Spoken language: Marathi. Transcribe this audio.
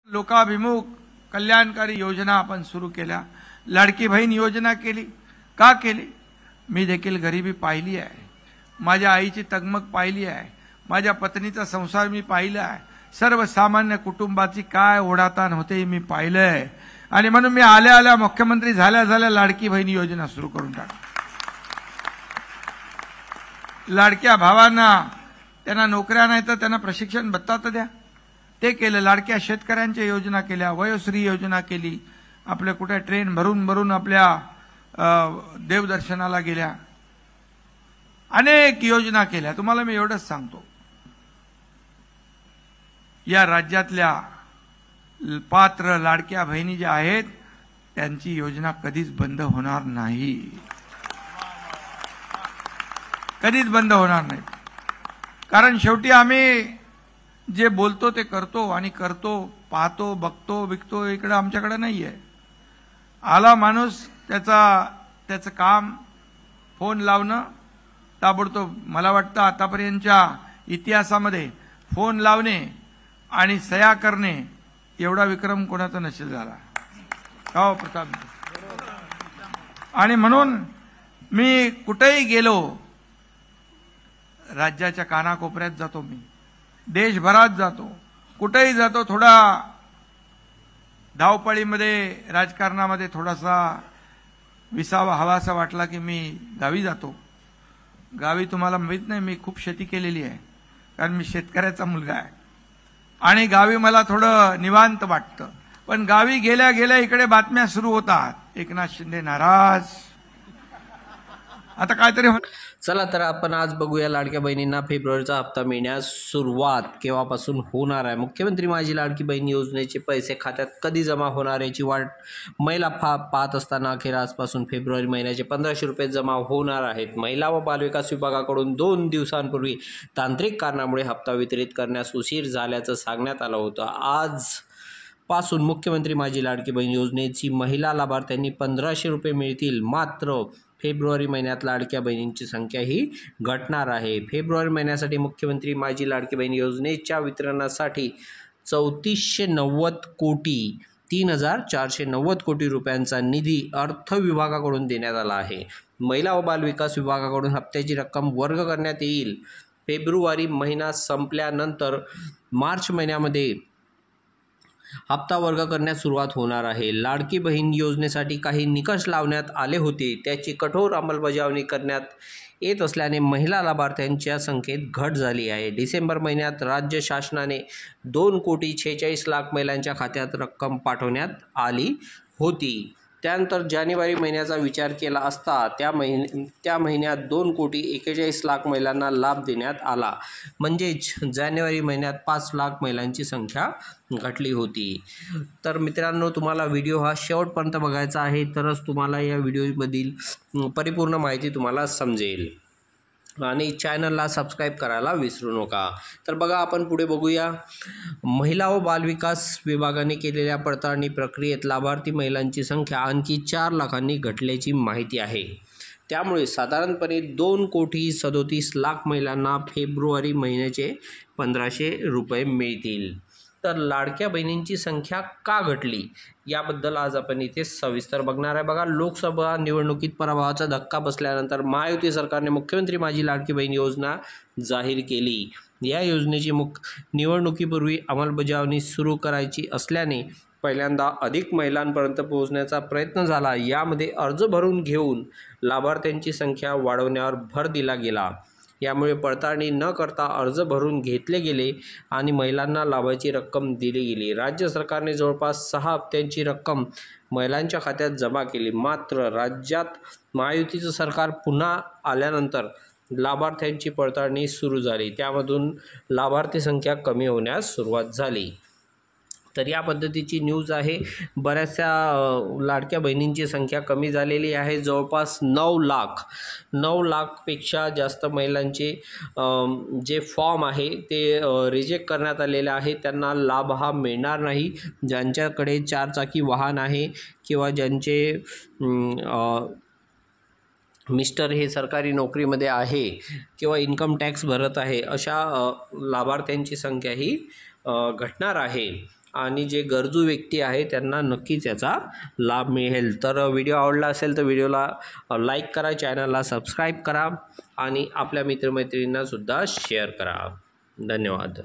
लोकाभिमुख कल्याणकारी योजना आपण सुरू केल्या। लाडकी बहीण योजना केली। का केली? मी देखील गरिबी पाहिली आहे, माझ्या आईची तगमग पाहिली आहे, माझ्या पत्नीचा संसार मी पाहिला आहे, सर्वसामान्य कुटुंबाची काय ओढाताण होते मी पाहिलंय। आणि म्हणून मी आल्या मुख्यमंत्री झाल्या लाडकी बहीण योजना सुरू करून टाकली। लाडक्या भावांना त्यांना नोकऱ्या नाही तर त्यांना प्रशिक्षण भत्ता तर द्या, ते केलं। लाडक्या शेतकऱ्यांच्या योजना केल्या, वयोश्री योजना केली, आपल्या कुठे ट्रेन भरून आपल्या देवदर्शनाला गेल्या, अनेक योजना केल्या। तुम्हाला मी एवढंच सांगतो, या राज्यातल्या पात्र लाडक्या बहिणी ज्या आहेत त्यांची योजना कधीच बंद होणार नाही, कधीच बंद होणार नाही। कारण शेवटी आम्ही जे बोलतो ते करतो, आणि करतो, पाहतो, बघतो, विकतो, इकडे आमच्याकडे नाहीये। आला माणूस त्याचं काम फोन लावणं, ताबडतोब। मला वाटतं आतापर्यंतच्या इतिहासामध्ये फोन लावणे आणि सह्या करणे एवढा विक्रम कोणाचा नसेल झाला का हो प्रताप? आणि म्हणून मी कुठेही गेलो, राज्याच्या कानाकोपऱ्यात जातो, मी देशभरात जातो, कुठेही जातो, थोडा धावपळीमध्ये राजकारणामध्ये थोडासा विसावा हवासा वाटला की मी गावी जातो। गावी तुम्हाला माहित नाही मी खूप शेती केलेली आहे, कारण मी शेतकऱ्याचा मुलगा आहे, आणि गावी मला थोडं निवांत वाटतं। पण गावी गेल्या इकडे बातम्या सुरू होतात, एकनाथ शिंदे नाराज, आता काहीतरी। चला तर आपण आज बघूया लाडक्या बहिणींना फेब्रुवारीचा हप्ता मिळण्यास सुरुवात केव्हापासून होणार आहे। मुख्यमंत्री माझी लाडकी बहीण योजनेचे पैसे खात्यात कधी जमा होणार याची वाट महिला पाहत असताना अखेर आजपासून फेब्रुवारी महिन्याचे 1500 रुपये जमा होणार आहेत। महिला व बालविकास विभागाकडून 2 दिवसांपूर्वी तांत्रिक कारणामुळे हप्ता वितरित करण्यास उशीर झाल्याचं सांगण्यात आलं होतं। आजपासून मुख्यमंत्री माझी लाडकी बहीण योजनेची महिला लाभार्थ्यांनी 1500 रुपये मिळतील। मात्र फेब्रुवारी महिन्यात लाडक्या बहिणींची संख्या ही घटणार आहे। फेब्रुवारी महिन्यासाठी मुख्यमंत्री माझी लाडकी बहीण योजनेच्या वितरणासाठी 3490 कोटी 3490 कोटी रुपयांचा निधी अर्थ विभागाकडून देण्यात आला आहे। महिला व बालविकास विभागाकडून हप्त्याची रक्कम वर्ग करण्यात येईल। फेब्रुवारी महिना संपल्यानंतर मार्च महिन्यामध्ये हप्ता वर्ग करण्यास सुरुवात होणार आहे। लाडकी बहीण योजनेसाठी काही निकष लावण्यात आले होते, त्याची कठोर अंमलबजावणी करण्यात येत असल्याने महिला लाभार्थ्यांच्या संख्येत घट झाली आहे। डिसेंबर महिन्यात राज्य शासनाने 2,46,00,000 महिलांच्या खात्यात रक्कम पाठवण्यात आली होती। त्यानंतर जानेवारी महिन्याचा विचार केला असता त्या महिन्यात 2,41,00,000 महिलांना लाभ देण्यात आला, म्हणजेच जानेवारी महिन्यात 5 लाख महिलांची संख्या घटली होती। तर मित्रांनो, तुम्हाला व्हिडिओ हा शेवटपर्यंत बघायचा आहे, तरच तुम्हाला या व्हिडिओमधील परिपूर्ण माहिती तुम्हाला समजेल, आणि चॅनलला सबस्क्राईब करायला विसरू नका। तर बघा, आपण पुढे बघूया। महिला व बालविकास विभागाने केलेल्या पडताळणी प्रक्रियेत लाभार्थी महिलांची संख्या आणखी 4 लाखांनी घटल्याची माहिती आहे। त्यामुळे साधारणपणे 2,37,00,000 महिलांना फेब्रुवारी महिन्याचे 1500 रुपये मिळतील। तर लाडक्या बहिणींची संख्या का घटली याबद्दल आज आपण इथे सविस्तर बघणार आहे। बघा, लोकसभा निवडणुकीत पराभवाचा धक्का बसल्यानंतर महायुती सरकारने मुख्यमंत्री माझी लाडकी बहीण योजना जाहीर केली। या योजनेची निवडणुकीपूर्वी अंमलबजावणी सुरू करायची असल्याने पहिल्यांदा अधिक महिलांपर्यंत पोहोचण्याचा प्रयत्न झाला। यामध्ये अर्ज भरून घेऊन लाभार्थ्यांची संख्या वाढवण्यावर भर दिला गेला। यामुळे पडताळणी न करता अर्ज भरून घेतले गेले आणि महिलांना लाभाची रक्कम दिली गेली। राज्य सरकारने जवळपास 6 हप्त्यांची रक्कम महिलांच्या खात्यात जमा केली। मात्र राज्यात महायुतीचं सरकार पुन्हा आल्यानंतर लाभार्थ्यांची पडताळणी सुरू झाली, त्यामधून लाभार्थी संख्या कमी होण्यास सुरुवात झाली। तर या पद्धतीची न्यूज आहे। बऱ्याचशा लाडक्या बहिणींची संख्या कमी झालेली आहे। जवळपास 9 लाखपेक्षा जास्त महिलांचे जे फॉर्म आहे ते रिजेक्ट करण्यात आलेले आहे, त्यांना लाभ हा मिळणार नाही। ज्यांच्याकडे 4 चाकी वाहन आहे किंवा ज्यांचे मिस्टर हे सरकारी नोकरीमध्ये आहे किंवा इन्कम टॅक्स भरत आहे, अशा लाभार्थ्यांची संख्या ही घटणार आहे। आणि जे गरजू व्यक्ती आहे त्यांना नक्कीच याचा लाभ मिळेल. तर व्हिडिओ आवडला असेल तर व्हिडिओला लाईक करा, चॅनलला सबस्क्राईब करा आणि आपल्या मित्रमैत्रिणींनासुद्धा शेअर करा. धन्यवाद.